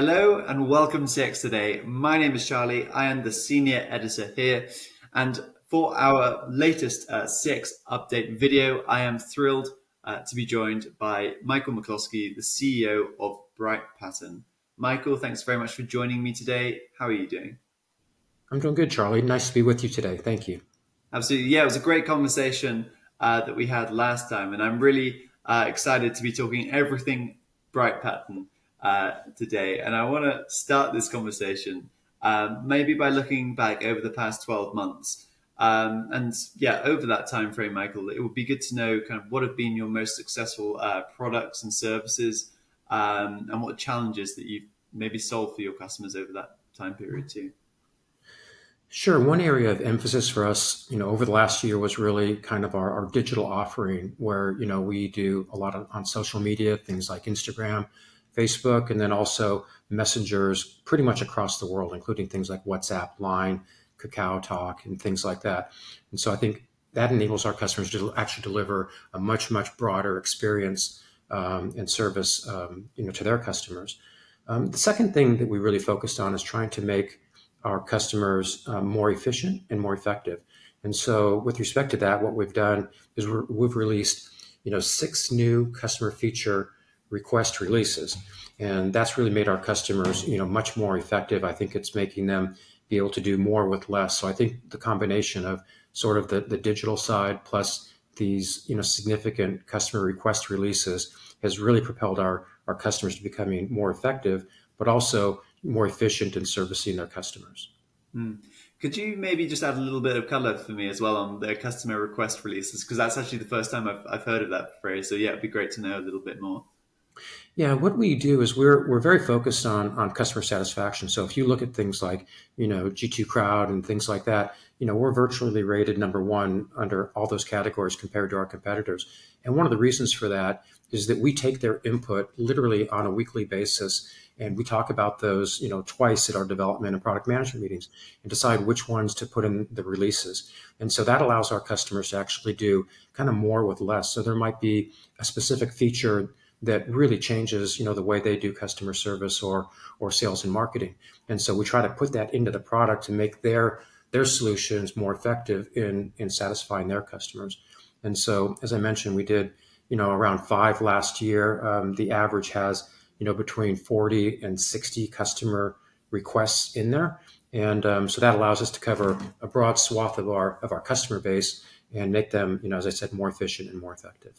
Hello and welcome to CX Today. My name is Charlie. I am the senior editor here. And for our latest CX update video, I am thrilled to be joined by Michael McCloskey, the CEO of brightpattern. Michael, thanks very much for joining me today. How are you doing? I'm doing good, Charlie. Nice to be with you today. Thank you. Absolutely. Yeah, it was a great conversation that we had last time. And I'm really excited to be talking everything brightpattern today. And I want to start this conversation maybe by looking back over the past 12 months. And yeah, over that time frame, Michael, it would be good to know kind of what have been your most successful products and services, and what challenges that you've maybe solved for your customers over that time period too. Sure. One area of emphasis for us, over the last year was really kind of our digital offering where, we do a lot on social media, things like Instagram, Facebook, and then also messengers pretty much across the world, including things like WhatsApp, Line, Kakao Talk, and things like that. And so I think that enables our customers to actually deliver a much, much broader experience and service, to their customers. The second thing that we really focused on is trying to make our customers more efficient and more effective. And so, with respect to that, what we've done is we've released, six new customer feature request releases, and that's really made our customers, much more effective. I think it's making them be able to do more with less. So I think the combination of sort of the digital side plus these, significant customer request releases has really propelled our customers to becoming more effective, but also more efficient in servicing their customers. Mm. Could you maybe just add a little bit of color for me as well on the customer request releases? Because that's actually the first time I've heard of that phrase. So yeah, it'd be great to know a little bit more. Yeah, what we do is we're very focused on customer satisfaction. So if you look at things like G2 Crowd and things like that, we're virtually rated number one under all those categories compared to our competitors. And one of the reasons for that is that we take their input literally on a weekly basis, and we talk about those twice at our development and product management meetings and decide which ones to put in the releases. And so that allows our customers to actually do kind of more with less. So there might be a specific feature that really changes, the way they do customer service or sales and marketing. And so we try to put that into the product to make their solutions more effective in satisfying their customers. And so, as I mentioned, we did, around five last year. The average has, between 40 and 60 customer requests in there. And so that allows us to cover a broad swath of our customer base and make them, as I said, more efficient and more effective.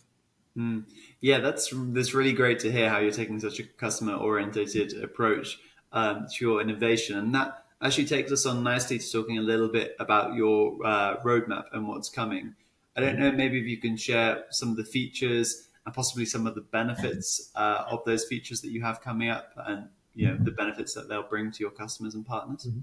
Mm. Yeah, that's really great to hear how you're taking such a customer orientated approach to your innovation, and that actually takes us on nicely to talking a little bit about your roadmap and what's coming. I don't know, maybe if you can share some of the features and possibly some of the benefits of those features that you have coming up, and the benefits that they'll bring to your customers and partners. Mhm.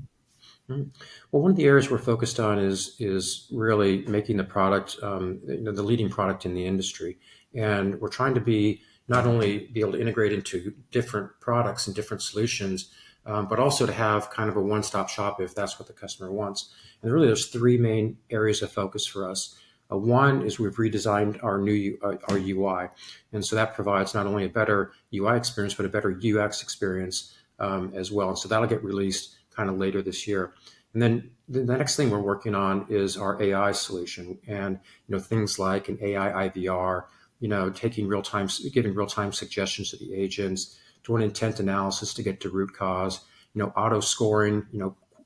Mhm. Well, one of the areas we're focused on is really making the product, the leading product in the industry, and we're trying to be not only be able to integrate into different products and different solutions, but also to have kind of a one-stop shop if that's what the customer wants. And really, there's three main areas of focus for us. One is we've redesigned our UI, and so that provides not only a better UI experience but a better UX experience as well. And so that'll get released kind of later this year. And then the next thing we're working on is our AI solution, and things like an AI IVR, taking real time, giving real time suggestions to the agents, doing intent analysis to get to root cause, auto scoring,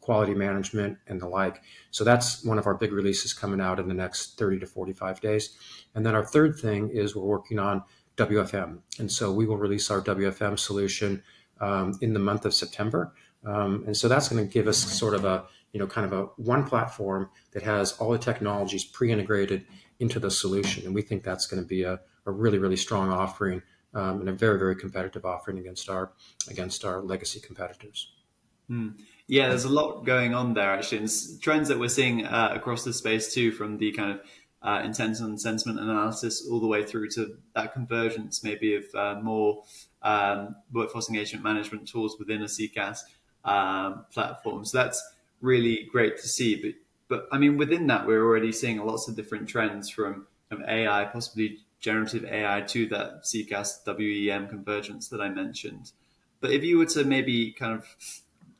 quality management and the like. So that's one of our big releases coming out in the next 30 to 45 days. And then our third thing is we're working on WFM. And so we will release our WFM solution in the month of September. And so that's going to give us sort of a, kind of a one platform that has all the technologies pre-integrated into the solution. And we think that's going to be a really, really strong offering and a very, very competitive offering against our legacy competitors. Hmm. Yeah, there's a lot going on there actually, and trends that we're seeing across the space too, from the kind of intent and sentiment analysis all the way through to that convergence maybe of more workforce engagement management tools within a CCaaS platform. So that's really great to see. But I mean, within that, we're already seeing lots of different trends from AI, possibly generative AI, to that CCaaS WEM convergence that I mentioned. But if you were to maybe kind of,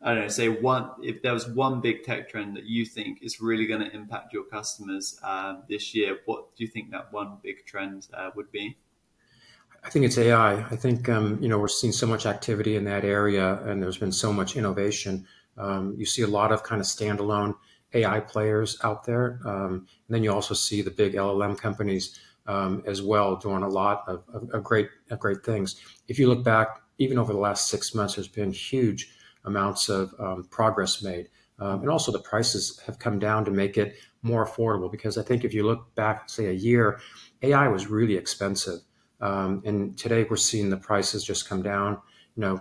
I don't know, say one, if there was one big tech trend that you think is really going to impact your customers this year, what do you think that one big trend would be? I think it's AI. I think we're seeing so much activity in that area, and there's been so much innovation. You see a lot of kind of standalone AI players out there, and then you also see the big LLM companies as well doing a lot of great things. If you look back, even over the last 6 months, there's been huge amounts of progress made, and also the prices have come down to make it more affordable. Because I think if you look back, say a year, AI was really expensive. And today we're seeing the prices just come down,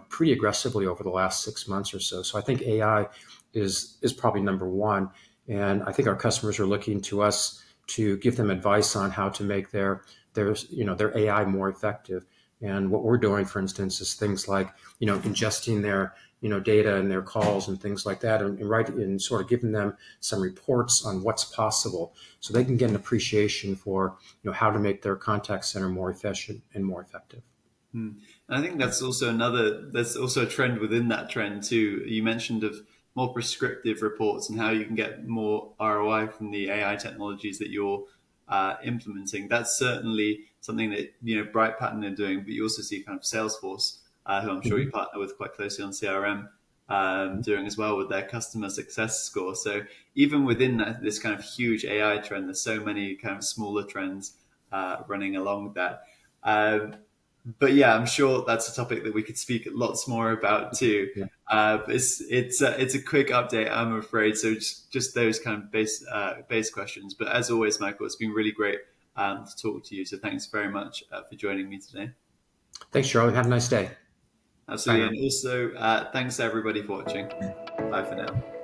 pretty aggressively over the last 6 months or so. So I think AI is probably number one, and I think our customers are looking to us to give them advice on how to make their AI more effective. And what we're doing, for instance, is things like ingesting their data and their calls and things like that, and sort of giving them some reports on what's possible, so they can get an appreciation for how to make their contact center more efficient and more effective. Hmm. And I think there's also a trend within that trend too. You mentioned of more prescriptive reports and how you can get more ROI from the AI technologies that you're implementing. That's certainly something that Brightpattern are doing, but you also see kind of Salesforce, who I'm sure you Mhm. partner with quite closely on CRM, doing as well with their customer success score. So even within this kind of huge AI trend, there's so many kind of smaller trends running along that. Um, but yeah, I'm sure that's a topic that we could speak lots more about too. Yeah. But it's a quick update, I'm afraid. So just those kind of base questions. But as always, Michael, it's been really great to talk to you. So thanks very much for joining me today. Thanks, Charlie. Have a nice day. Bye Absolutely, now. and also thanks to everybody for watching. Bye for now.